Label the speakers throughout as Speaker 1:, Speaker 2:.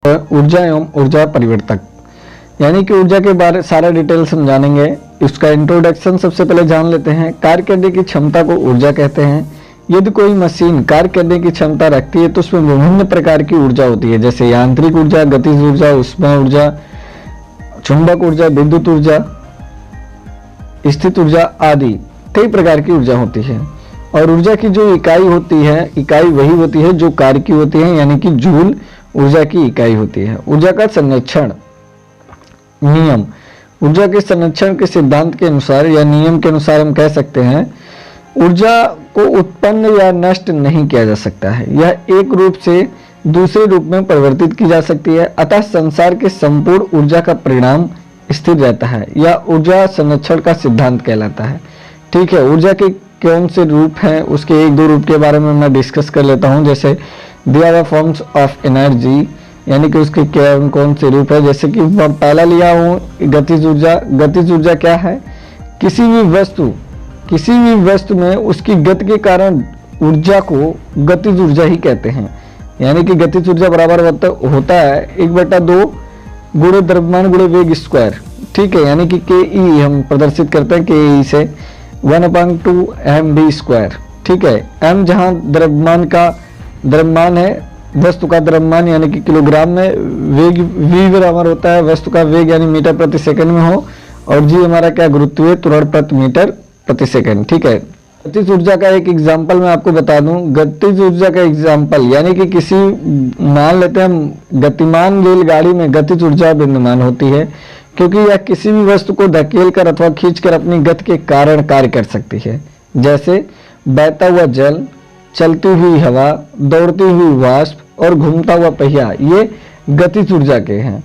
Speaker 1: ऊर्जा एवं ऊर्जा परिवर्तक, यानी कि ऊर्जा के बारे सारा डिटेल समझानेंगे। इसका इंट्रोडक्शन सबसे पहले जान लेते हैं। कार्य करने की क्षमता को ऊर्जा कहते हैं। यदि कोई मशीन कार्य करने की क्षमता रखती है तो उसमें विभिन्न प्रकार की ऊर्जा होती है, जैसे यांत्रिक ऊर्जा, गतिज ऊर्जा, ऊष्मा ऊर्जा, चुंबक ऊर्जा, विद्युत ऊर्जा, स्थित ऊर्जा आदि कई प्रकार की ऊर्जा होती है। और ऊर्जा की जो इकाई होती है, इकाई वही होती है जो कार्य की होती है, यानी कि जूल ऊर्जा की इकाई होती है। ऊर्जा का संरक्षण नियम, ऊर्जा के संरक्षण के सिद्धांत के अनुसार या नियम के अनुसार हम कह सकते हैं ऊर्जा को उत्पन्न या नष्ट नहीं किया जा सकता है, यह एक रूप से दूसरे रूप में परिवर्तित की जा सकती है। अतः संसार के संपूर्ण ऊर्जा का परिणाम स्थिर रहता है। यह ऊर्जा संरक्षण का सिद्धांत कहलाता है। ठीक है, ऊर्जा के कौन से रूप हैं, उसके एक दो रूप के बारे में मैं डिस्कस कर लेता हूं। जैसे दिया हुआ फॉर्म्स ऑफ एनर्जी, यानी कि उसके कौन से रूप है। जैसे कि मैं पहला लिया हूं गतिज ऊर्जा। गतिज ऊर्जा क्या है? किसी भी वस्तु में उसकी गति के कारण ऊर्जा को गतिज ऊर्जा ही कहते हैं। यानी कि गतिज ऊर्जा बराबर होता है 1/2 गुणे द्रव्यमान गुणे वेग स्क्वायर। ठीक है, यानी कि के हम प्रदर्शित करते हैं के से 1/2 mv स्क्वायर। ठीक है, m जहां द्रव्यमान है, वस्तु का द्रव्यमान यानी कि किलोग्राम में, वेग v बराबर होता है वस्तु का वेग यानी मीटर प्रति सेकंड में हो, और g हमारा क्या गुरुत्वीय त्वरण प्रति मीटर प्रति सेकंड। ठीक है, गतिज ऊर्जा का एक एग्जांपल मैं आपको बता दूं। गतिज ऊर्जा का एग्जांपल यानी कि किसी, मान लेते हैं गतिमान रेलगाड़ी में गतिज ऊर्जा विद्यमान होती है, क्योंकि यह किसी भी वस्तु को धकेल कर अथवा खींचकर अपनी गति के कारण कार्य कर सकती है। जैसे बहता हुआ जल, चलती हुई हवा, दौड़ती हुई वाष्प और घूमता हुआ पहिया, ये गतिज ऊर्जा के हैं।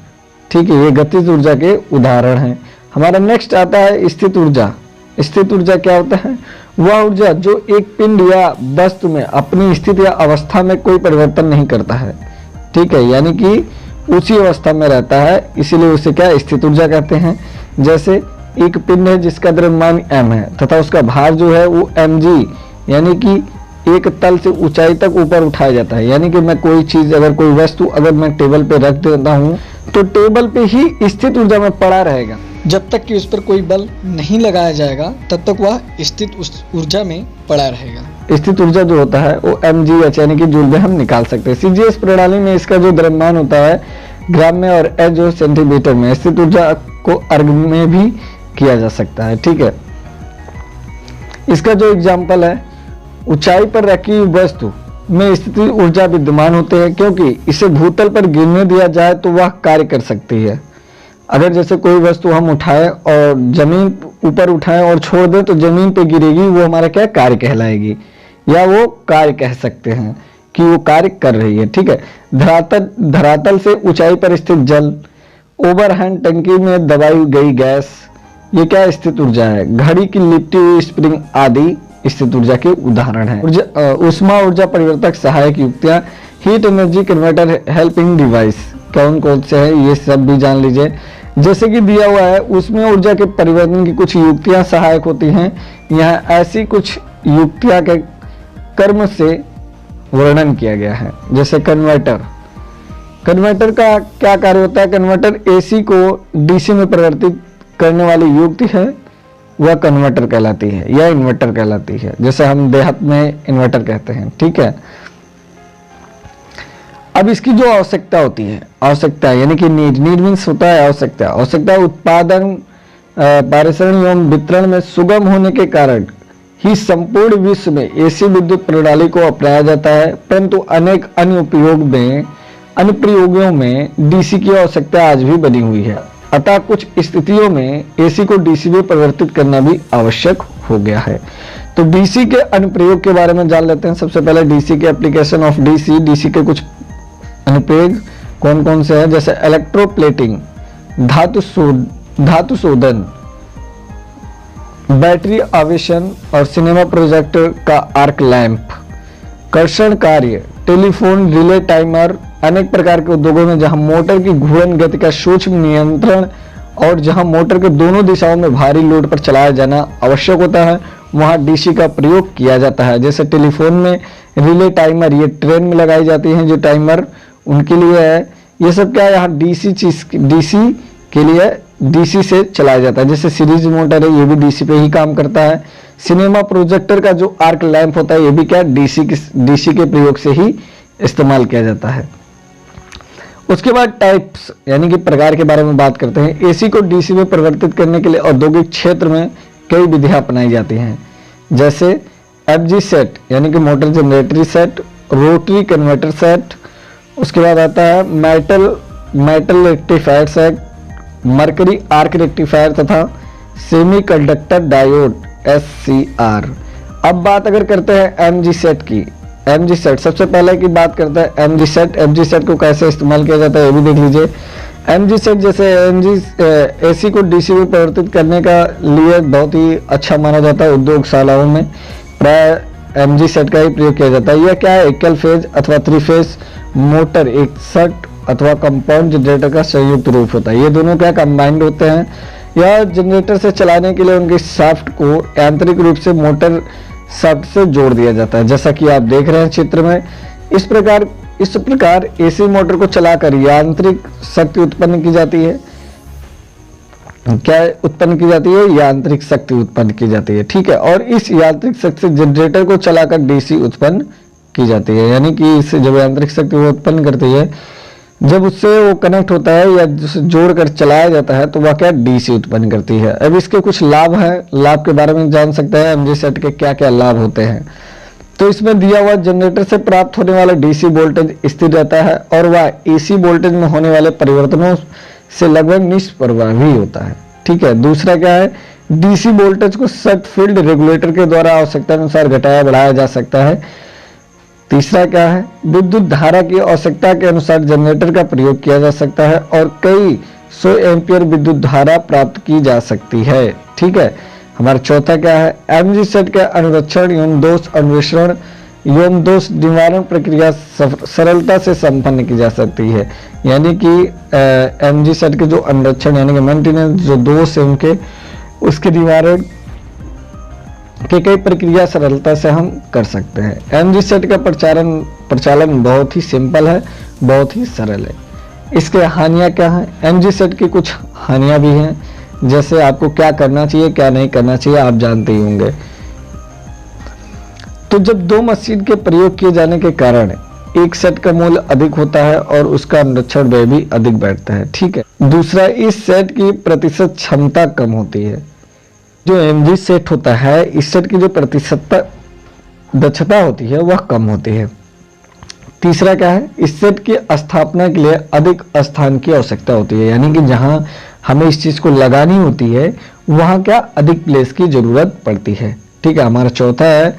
Speaker 1: ठीक है, ये गतिज ऊर्जा के उदाहरण हैं। हमारा नेक्स्ट आता है स्थित ऊर्जा। स्थित ऊर्जा क्या होता है? वह ऊर्जा जो एक पिंड या वस्तु में अपनी स्थिति या अवस्था में कोई परिवर्तन नहीं करता है। ठीक है, यानी कि उसी अवस्था में रहता है, इसीलिए उसे क्या स्थित ऊर्जा कहते हैं। जैसे एक पिंड है जिसका द्रव्यमान m है तथा उसका भार जो है वो mg, यानी कि एक तल से ऊंचाई तक ऊपर उठाया जाता है। यानी कि मैं कोई चीज, अगर कोई वस्तु अगर मैं टेबल पे रख देता हूँ तो टेबल पे ही स्थित ऊर्जा में पड़ा रहेगा।
Speaker 2: जब तक कि उस पर कोई बल नहीं लगाया जाएगा तब तक वह स्थित ऊर्जा में पड़ा रहेगा।
Speaker 1: स्थित ऊर्जा जो होता है वो mgh यानी कि जूल में हम निकाल सकते हैं। CGS प्रणाली में इसका जो द्रव्यमान होता है ग्राम में और h जो सेंटीमीटर में। स्थित ऊर्जा को अर्ग में भी किया जा सकता है। ठीक है, इसका जो एग्जाम्पल है, ऊंचाई पर रखी वस्तु में स्थित ऊर्जा विद्यमान होते हैं, क्योंकि इसे भूतल पर गिरने दिया जाए तो वह कार्य कर सकती है। अगर जैसे कोई वस्तु हम उठाएं और जमीन ऊपर उठाएं और छोड़ दें तो जमीन पे गिरेगी, वो हमारा क्या कार्य कहलाएगी, या वो कार्य कह सकते हैं कि वो कार्य कर रही है। ठीक है, धरातल से ऊंचाई पर स्थित जल, ओवरहैंड टंकी में दबाई गई गैस, ये क्या स्थित ऊर्जा है। घड़ी की लिपटी हुई स्प्रिंग आदि स्थित ऊर्जा के उदाहरण हैं। ऊष्मा ऊर्जा परिवर्तक सहायक युक्तियां, heat energy converter helping device कौन से है ये सब भी जान लीजिए। जैसे कि दिया हुआ है उसमें ऊर्जा के परिवर्तन की कुछ युक्तियां सहायक होती हैं। यहाँ ऐसी कुछ युक्तियां के कर्म से वर्णन किया गया है। जैसे कन्वर्टर का क्या कार्य होता है? कन्वर्टर AC को DC में परिवर्तित करने वाली युक्ति है, वह कन्वर्टर कहलाती है या इन्वर्टर कहलाती है। जैसे हम देहात में इन्वर्टर कहते हैं। ठीक है, अब इसकी जो आवश्यकता होती है, आवश्यकता यानी कि नीड मीन्स होता है आवश्यकता उत्पादन, पारिश्रण एवं वितरण में सुगम होने के कारण ही संपूर्ण विश्व में AC विद्युत प्रणाली को अपनाया जाता है, परंतु अनेक अनुप्रयोगों में DC की आवश्यकता आज भी बनी हुई है। अतः कुछ स्थितियों में AC को DC में परिवर्तित करना भी आवश्यक हो गया है। तो DC के अनुप्रयोग के बारे में जान लेते हैं। सबसे पहले DC के एप्लीकेशन ऑफ DC के कुछ अनुप्रयोग कौन से हैं? जैसे इलेक्ट्रोप्लेटिंग, धातु शोधन, बैटरी आवेशन और सिनेमा प्रोजेक्टर का आर्क लैंप, कर्षण कार्य, टेलीफोन रिले टाइमर, अनेक प्रकार के उद्योगों में जहां मोटर की घूर्णन गति का सूक्ष्म नियंत्रण और जहां मोटर के दोनों दिशाओं में भारी लोड पर चलाया जाना आवश्यक होता है, वहां DC का प्रयोग किया जाता है। जैसे टेलीफोन में रिले टाइमर, ये ट्रेन में लगाई जाती हैं जो टाइमर, उनके लिए है ये सब क्या है, यहाँ डीसी के लिए डीसी से चलाया जाता है। जैसे सीरीज मोटर है, ये भी डीसी पे ही काम करता है। सिनेमा प्रोजेक्टर का जो आर्क लैंप होता है, ये भी क्या डीसी के प्रयोग से ही इस्तेमाल किया जाता है। उसके बाद टाइप्स यानी कि प्रकार के बारे में बात करते हैं। एसी को डीसी में परिवर्तित करने के लिए औद्योगिक क्षेत्र में कई विधियां अपनाई जाती हैं, जैसे एफजी सेट यानी कि motor generator set, rotary converter set. उसके बाद आता है metal rectifier set, mercury arc rectifier तथा सेमीकंडक्टर डायोड SCR। अब बात अगर करते हैं एमजी सेट की। एमजी सेट सबसे पहले की बात करते हैं एमजी सेट को कैसे इस्तेमाल किया जाता है ये भी देख लीजिए। एमजी सेट जैसे एसी को डीसी में परिवर्तित करने का लिए बहुत ही अच्छा माना जाता है। उद्योगशालाओं में प्राय एमजी सेट का ही प्रयोग किया जाता है। यह क्या है, एकल फेज अथवा 3 फेज मोटर, एक सेट अथवा कंपाउंड जनरेटर का संयुक्त रूप होता है। ये दोनों क्या कंबाइंड होते हैं। यह जनरेटर से चलाने के लिए उनके शाफ्ट को यांत्रिक रूप से मोटर शाफ्ट से जोड़ दिया जाता है, जैसा कि आप देख रहे हैं चित्र में। इस प्रकार एसी मोटर को चलाकर यांत्रिक शक्ति उत्पन्न की जाती है। क्या उत्पन्न की जाती है? यांत्रिक शक्ति उत्पन्न की जाती है, ठीक है। और इस यांत्रिक शक्ति से जनरेटर को चलाकर डीसी उत्पन्न की जाती है, यानी कि इससे जब यांत्रिक शक्ति वो उत्पन्न करती है, जब उससे वो कनेक्ट होता है या जोड़कर चलाया जाता है तो वह क्या डीसी उत्पन्न करती है। अब इसके कुछ लाभ हैं, लाभ के बारे में जान सकते हैं एमजी सेट के क्या क्या लाभ होते हैं। तो इसमें दिया हुआ जनरेटर से प्राप्त होने वाला डीसी वोल्टेज स्थिर रहता है और वह एसी वोल्टेज में होने वाले परिवर्तनों से लगभग निष्प्रभावी होता है, ठीक है। दूसरा क्या है, डीसी वोल्टेज को सर्किट फील्ड रेगुलेटर के द्वारा आवश्यकता अनुसार घटाया बढ़ाया जा सकता है। तीसरा क्या है, विद्युत धारा की आवश्यकता के अनुसार जनरेटर का प्रयोग किया जा सकता है और कई 100 एम्पियर विद्युत धारा प्राप्त की जा सकती है, ठीक है। हमारा चौथा क्या है, एमजी सेट के अनुरक्षण एवं दोष अन्वेषण एवं दोष निवारण प्रक्रिया सरलता से संपन्न की जा सकती है। यानी कि एमजी सेट के जो अनुरक्षण यानी कि मेंटेनेंस, जो दोष है उनके, उसके निवारण के कई प्रक्रिया सरलता से हम कर सकते हैं। एमजी सेट का प्रचालन बहुत ही सिंपल है, बहुत ही सरल है। इसके हानियां क्या हैं? एमजी सेट की कुछ हानियां भी हैं, जैसे आपको क्या करना चाहिए क्या नहीं करना चाहिए आप जानते ही होंगे। तो जब दो मशीन के प्रयोग किए जाने के कारण एक सेट का मूल्य अधिक होता है और उसका अनुरक्षण व्यय भी अधिक बैठता है, ठीक है। दूसरा, इस सेट की प्रतिशत क्षमता कम होती है। जो एमजी सेट होता है, इस सेट की जो प्रतिशत दक्षता होती है वह कम होती है। तीसरा क्या है, इस सेट की स्थापना के लिए अधिक स्थान की आवश्यकता होती है, यानी कि जहां हमें इस चीज को लगानी होती है वहां क्या अधिक प्लेस की जरूरत पड़ती है, ठीक है। हमारा चौथा है,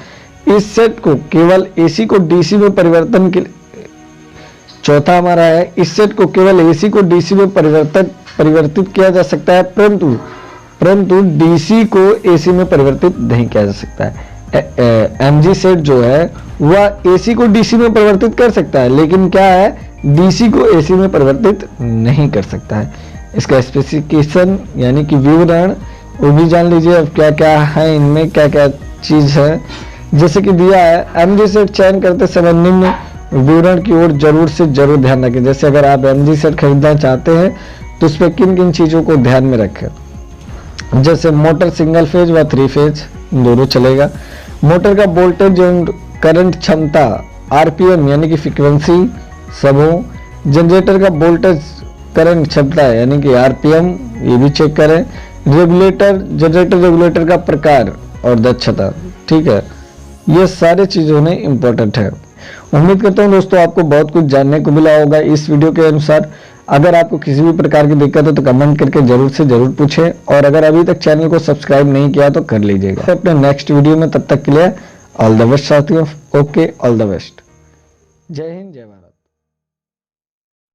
Speaker 1: इस सेट को केवल एसी को डीसी में परिवर्तन के चौथा हमारा है, इस सेट को केवल एसी को डीसी में परिवर्तित किया जा सकता है, परंतु डीसी को एसी में परिवर्तित नहीं किया जा सकता है। एमजी सेट जो है वह एसी को डीसी में परिवर्तित कर सकता है, लेकिन क्या है, डीसी को एसी में परिवर्तित नहीं कर सकता है। इसका स्पेसिफिकेशन यानी कि विवरण वो भी जान लीजिए। अब क्या क्या है इनमें, क्या क्या चीज है, जैसे कि दिया है, एमजी सेट चयन करते समय निम्न विवरण की ओर जरूर से जरूर ध्यान रखें। जैसे अगर आप एमजी सेट खरीदना चाहते हैं तो उस पर किन किन चीजों को ध्यान में रखें। जैसे मोटर सिंगल फेज व 3 फेज दोनों चलेगा। मोटर का वोल्टेज एवं करंट क्षमता आरपीएम यानी कि फ्रीक्वेंसी सब हो। जनरेटर का वोल्टेज करंट क्षमता यानी कि आरपीएम ये भी चेक करें। जनरेटर रेगुलेटर का प्रकार और दक्षता, ठीक है। ये सारे चीजों ने इंपॉर्टेंट है। उम्मीद करता हूँ दोस्तों आपको बहुत कुछ जानने को मिला होगा इस वीडियो के अनुसार। अगर आपको किसी भी प्रकार की दिक्कत है तो कमेंट करके जरूर से जरूर पूछें, और अगर अभी तक चैनल को सब्सक्राइब नहीं किया तो कर लीजिएगा। अपने नेक्स्ट वीडियो में, तब तक के लिए ऑल द बेस्ट साथियों। Okay, all the best. जय हिंद, जय भारत।